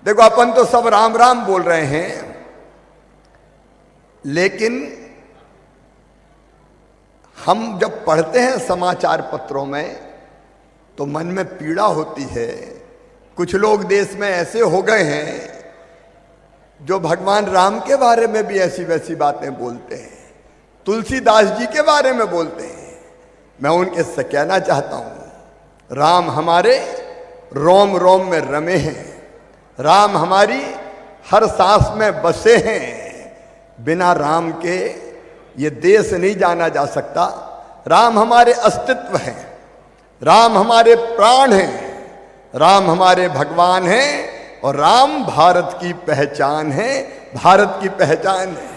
देखो अपन तो सब राम राम बोल रहे हैं, लेकिन हम जब पढ़ते हैं समाचार पत्रों में तो मन में पीड़ा होती है। कुछ लोग देश में ऐसे हो गए हैं जो भगवान राम के बारे में भी ऐसी वैसी बातें बोलते हैं, तुलसीदास जी के बारे में बोलते हैं। मैं उनके से कहना चाहता हूं, राम हमारे रोम रोम में रमे हैं, राम हमारी हर सांस में बसे हैं। बिना राम के ये देश नहीं जाना जा सकता। राम हमारे अस्तित्व हैं, राम हमारे प्राण हैं, राम हमारे भगवान हैं और राम भारत की पहचान है, भारत की पहचान है।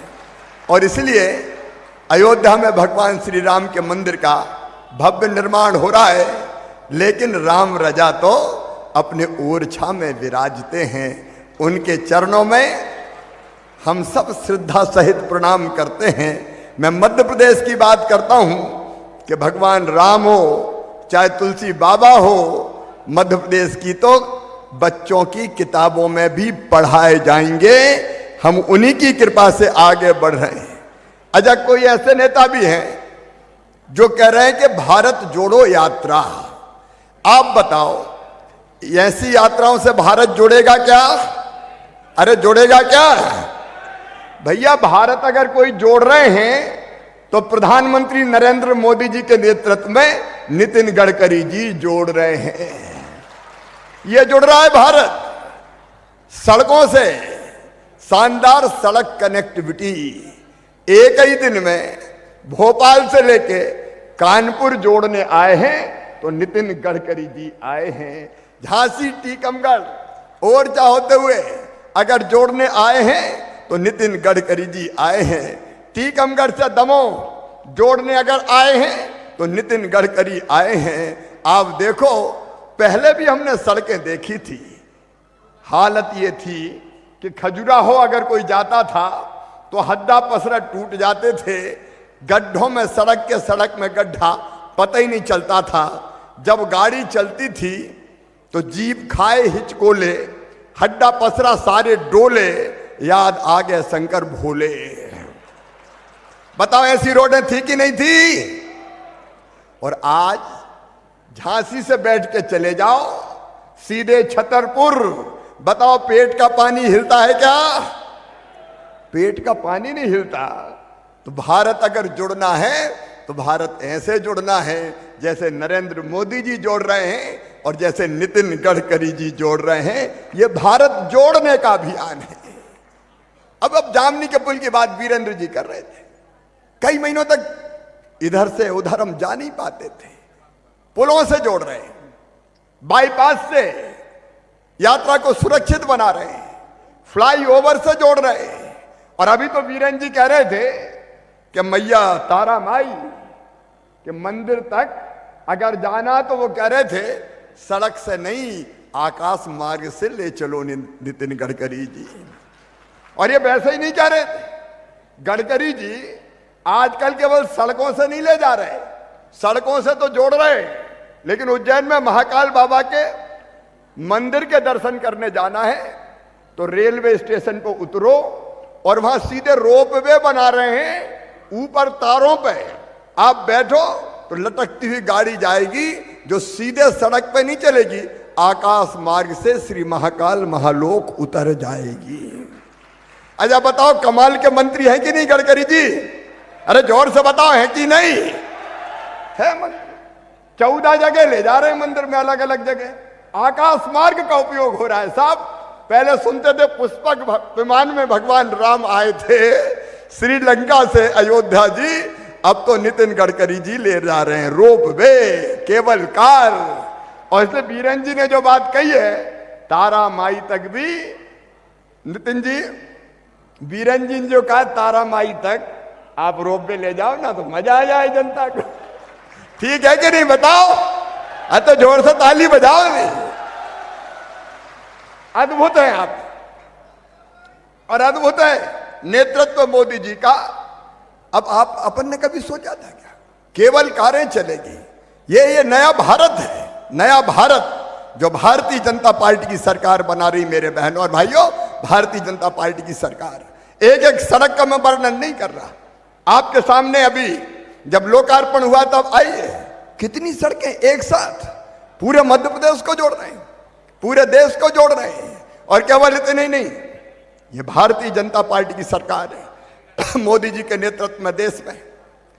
और इसलिए अयोध्या में भगवान श्री राम के मंदिर का भव्य निर्माण हो रहा है, लेकिन राम रजा तो अपने ओरछा में विराजते हैं। उनके चरणों में हम सब श्रद्धा सहित प्रणाम करते हैं। मैं मध्य प्रदेश की बात करता हूं कि भगवान राम हो चाहे तुलसी बाबा हो, मध्य प्रदेश की तो बच्चों की किताबों में भी पढ़ाए जाएंगे। हम उन्हीं की कृपा से आगे बढ़ रहे हैं। अच्छा, कोई ऐसे नेता भी हैं जो कह रहे हैं कि भारत जोड़ो यात्रा। आप बताओ, ऐसी यात्राओं से भारत जुड़ेगा क्या? अरे जुड़ेगा क्या भैया? भारत अगर कोई जोड़ रहे हैं तो प्रधानमंत्री नरेंद्र मोदी जी के नेतृत्व में नितिन गडकरी जी जोड़ रहे हैं। ये जुड़ रहा है भारत सड़कों से। शानदार सड़क कनेक्टिविटी। एक ही दिन में भोपाल से लेके कानपुर जोड़ने आए हैं तो नितिन गडकरी जी आए हैं। झांसी टीकमगढ़ ओरछा होते हुए अगर जोड़ने आए हैं तो नितिन गडकरी जी आए हैं। टीकमगढ़ से दमोह जोड़ने अगर आए हैं तो नितिन गडकरी आए हैं। आप देखो, पहले भी हमने सड़कें देखी थी। हालत ये थी कि खजुराहो अगर कोई जाता था तो हद्दा पसरा टूट जाते थे। गड्ढों में सड़क में गड्ढा पता ही नहीं चलता था। जब गाड़ी चलती थी तो जीप खाए हिचकोले, हड्डा पसरा सारे डोले, याद आ गए शंकर भोले। बताओ ऐसी रोडें थी कि नहीं थी? और आज झांसी से बैठ के चले जाओ सीधे छतरपुर, बताओ पेट का पानी हिलता है क्या? पेट का पानी नहीं हिलता। तो भारत अगर जुड़ना है तो भारत ऐसे जुड़ना है जैसे नरेंद्र मोदी जी जोड़ रहे हैं और जैसे नितिन गडकरी जी जोड़ रहे हैं। ये भारत जोड़ने का अभियान है। अब जामनी के पुल की बात वीरेंद्र जी कर रहे थे। कई महीनों तक इधर से उधर हम जा नहीं पाते थे। पुलों से जोड़ रहे हैं, बाईपास से यात्रा को सुरक्षित बना रहे हैं, फ्लाईओवर से जोड़ रहे हैं। और अभी तो वीरेंद्र जी कह रहे थे कि मैया तारा माई के मंदिर तक अगर जाना तो वो कह रहे थे सड़क से नहीं, आकाश मार्ग से ले चलो नितिन गडकरी जी। और ये वैसे ही नहीं कह रहे थे। गडकरी जी आजकल केवल सड़कों से नहीं ले जा रहे, सड़कों से तो जोड़ रहे, लेकिन उज्जैन में महाकाल बाबा के मंदिर के दर्शन करने जाना है तो रेलवे स्टेशन पर उतरो और वहां सीधे रोपवे बना रहे हैं। ऊपर तारों पे आप बैठो तो लटकती हुई गाड़ी जाएगी जो सीधे सड़क पे नहीं चलेगी, आकाश मार्ग से श्री महाकाल महालोक उतर जाएगी। अच्छा बताओ, कमाल के मंत्री हैं कि नहीं गडकरी जी? अरे जोर से बताओ, है कि नहीं है? मंत्री 14 जगह ले जा रहे हैं मंदिर में, अलग अलग जगह आकाश मार्ग का उपयोग हो रहा है। साहब पहले सुनते थे पुष्पक विमान में भगवान राम आए थे श्रीलंका से अयोध्या जी, अब तो नितिन गडकरी जी ले जा रहे हैं रोप वे, केबल कार। और इसलिए बीरेन जी ने जो बात कही है, तारा माई तक भी, नितिन जी बीरेन जी ने जो कहा तारा माई तक आप रोप वे ले जाओ ना तो मजा आ जाए जनता को। ठीक है कि नहीं बताओ? तो जोर से ताली बजाओ। नहीं अद्भुत है आप, और अद्भुत है नेतृत्व मोदी जी का। अब आप अपन ने कभी सोचा था क्या केवल कारें चलेगी? ये नया भारत है, नया भारत जो भारतीय जनता पार्टी की सरकार बना रही मेरे बहनों और भाइयों, भारतीय जनता पार्टी की सरकार। एक एक सड़क का मैं वर्णन नहीं कर रहा, आपके सामने अभी जब लोकार्पण हुआ तब आइए कितनी सड़कें एक साथ पूरे मध्य प्रदेश को जोड़ रहे हैं, पूरे देश को जोड़ रहे हैं। और केवल इतने ही नहीं, ये भारतीय जनता पार्टी की सरकार है मोदी जी के नेतृत्व में देश में,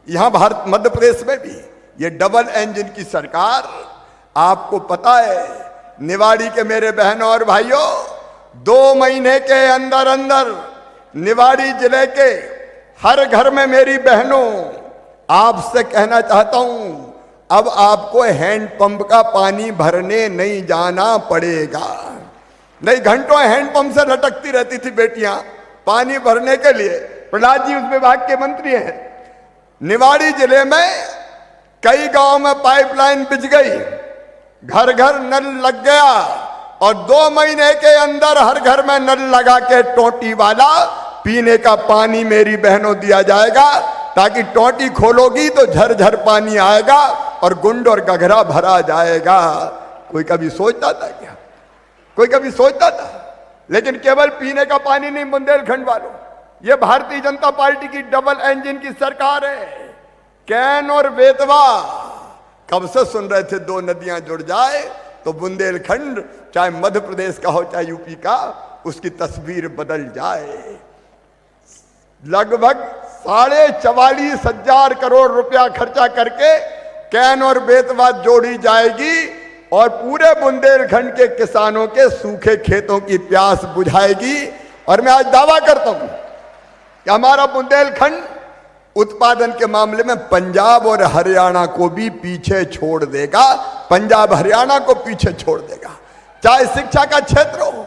यहां भारत मध्य प्रदेश में भी ये डबल इंजन की सरकार। आपको पता है निवाड़ी के मेरे बहनों और भाइयों, 2 महीने के अंदर अंदर निवाड़ी जिले के हर घर में मेरी बहनों आपसे कहना चाहता हूं, अब आपको हैंडपंप का पानी भरने नहीं जाना पड़ेगा। नहीं, घंटों हैंडपंप से लटकती रहती थी बेटियां पानी भरने के लिए। प्रहलाद जी उस विभाग के मंत्री हैं। निवाड़ी जिले में कई गांव में पाइपलाइन बिछ गई, घर घर नल लग गया और 2 महीने के अंदर हर घर में नल लगा के टोटी वाला पीने का पानी मेरी बहनों दिया जाएगा, ताकि टोटी खोलोगी तो झरझर पानी आएगा और गुंड और गघरा भरा जाएगा। कोई कभी सोचता था क्या? कोई कभी सोचता था? लेकिन केवल पीने का पानी नहीं बुंदेलखंड वालों, ये भारतीय जनता पार्टी की डबल इंजन की सरकार है। कैन और बेतवा कब से सुन रहे थे 2 नदियां जुड़ जाए तो बुंदेलखंड, चाहे मध्य प्रदेश का हो चाहे यूपी का, उसकी तस्वीर बदल जाए। लगभग 44,500 करोड़ रुपया खर्चा करके कैन और बेतवा जोड़ी जाएगी और पूरे बुंदेलखंड के किसानों के सूखे खेतों की प्यास बुझाएगी। और मैं आज दावा करता हूं कि हमारा बुंदेलखंड उत्पादन के मामले में पंजाब और हरियाणा को भी पीछे छोड़ देगा, पंजाब हरियाणा को पीछे छोड़ देगा। चाहे शिक्षा का क्षेत्र हो,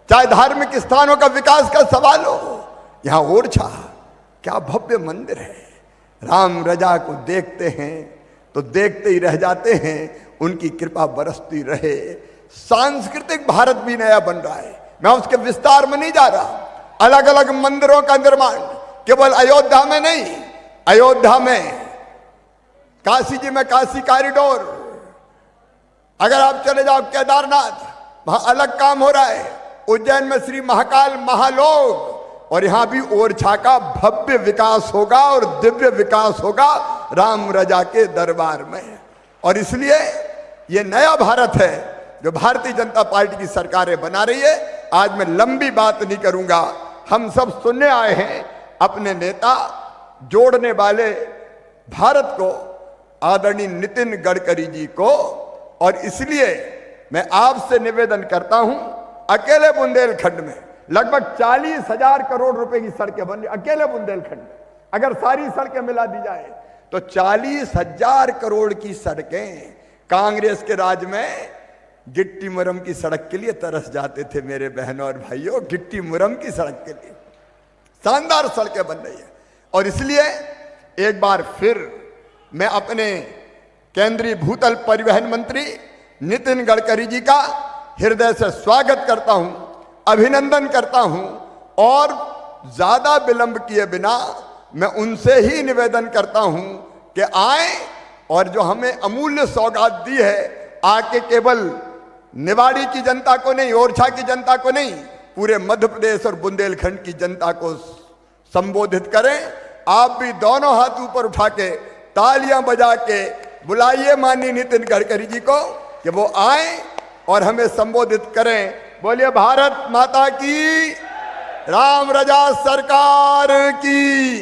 चाहे धार्मिक स्थानों का विकास का सवाल हो। यहां ओरछा क्या भव्य मंदिर है, राम रजा को देखते हैं तो देखते ही रह जाते हैं, उनकी कृपा बरसती रहे। सांस्कृतिक भारत भी नया बन रहा है, मैं उसके विस्तार में नहीं जा रहा। अलग अलग मंदिरों का निर्माण केवल अयोध्या में नहीं, अयोध्या में काशी जी में काशी कॉरिडोर, अगर आप चले जाओ केदारनाथ वहां अलग काम हो रहा है, उज्जैन में श्री महाकाल महालोक, और यहां भी ओरछा का भव्य विकास होगा और दिव्य विकास होगा राम रजा के दरबार में। और इसलिए ये नया भारत है जो भारतीय जनता पार्टी की सरकारें बना रही है। आज मैं लंबी बात नहीं करूंगा, हम सब सुनने आए हैं अपने नेता जोड़ने वाले भारत को आदरणीय नितिन गडकरी जी को। और इसलिए मैं आपसे निवेदन करता हूं, अकेले बुंदेलखंड में लगभग 40,000 करोड़ रुपए की सड़कें बन रही, अकेले बुंदेलखंड में अगर सारी सड़कें मिला दी जाए तो 40,000 करोड़ की सड़कें। कांग्रेस के राज में गिट्टी मुरम की सड़क के लिए तरस जाते थे मेरे बहनों और भाइयों, गिट्टी मुरम की सड़क के लिए शानदार सड़कें बन रही है। और इसलिए एक बार फिर मैं अपने केंद्रीय भूतल परिवहन मंत्री नितिन गडकरी जी का हृदय से स्वागत करता हूं, अभिनंदन करता हूं। और ज्यादा विलंब किए बिना मैं उनसे ही निवेदन करता हूं कि आए और जो हमें अमूल्य सौगात दी है, आके केवल निवाड़ी की जनता को नहीं, ओरछा की जनता को नहीं, पूरे मध्य प्रदेश और बुंदेलखंड की जनता को संबोधित करें। आप भी दोनों हाथ ऊपर उठा के तालियां बजा के बुलाइए माननीय नितिन गडकरी जी को कि वो आए और हमें संबोधित करें। बोलिए भारत माता की, राम रजा सरकार की।